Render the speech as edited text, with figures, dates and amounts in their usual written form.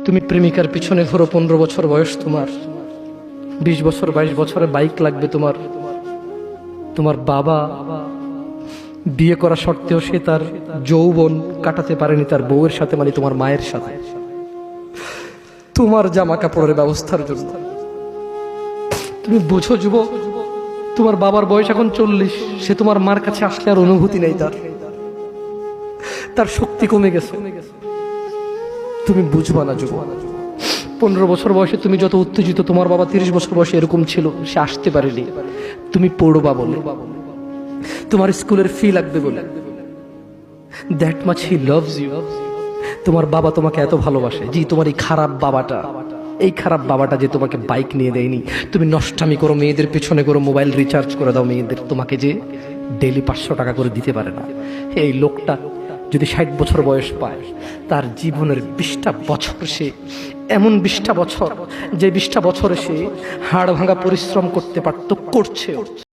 তুমি প্রেমিকার পিছনে ঘোরো, 15 বছর বয়স তোমার, 20 বছর 22 বছরে বাইক লাগবে তোমার। তোমার বাবা বিয়ে করা সত্ত্বেও সে তার যৌবন কাটাতে পারেনি তার বউয়ের সাথে, মানে তোমার মায়ের সাথে, তোমার জামা কাপড়ের ব্যবস্থার জন্য। তুমি বুঝো যুবক, তোমার বাবার বয়স এখন 40, সে তোমার মার কাছে আসলে আর অনুভূতি নেই, তার শক্তি কমে গেছে। তুমি বুঝবা না যুবক, 15 বছর বয়সে তুমি যত উত্তেজিত, তোমার বাবা 30 বছর বয়সে এরকম ছিল, সে আসতে পারেনি। তুমি পড়বা বলে, তোমার স্কুলের ফি লাগবে বলে, that much he loves you. তোমার বাবা তোমাকে এত ভালোবাসে। জি, তোমার এই খারাপ বাবাটা যে তোমাকে বাইক নিয়ে দেয়নি, তুমি নষ্টামি করো, মেয়েদের পেছনে করো, মোবাইল রিচার্জ করে দাও মেয়েদের, তোমাকে যে ডেইলি 500 টাকা করে দিতে পারে না। এই লোকটা যদি 60 বছর বয়স পায়, তার জীবনের 20টা বছর, সে এমন 20টা বছর, যে 20টা বছরে সে হাড় ভাঙা পরিশ্রম করতে পারত, করছে।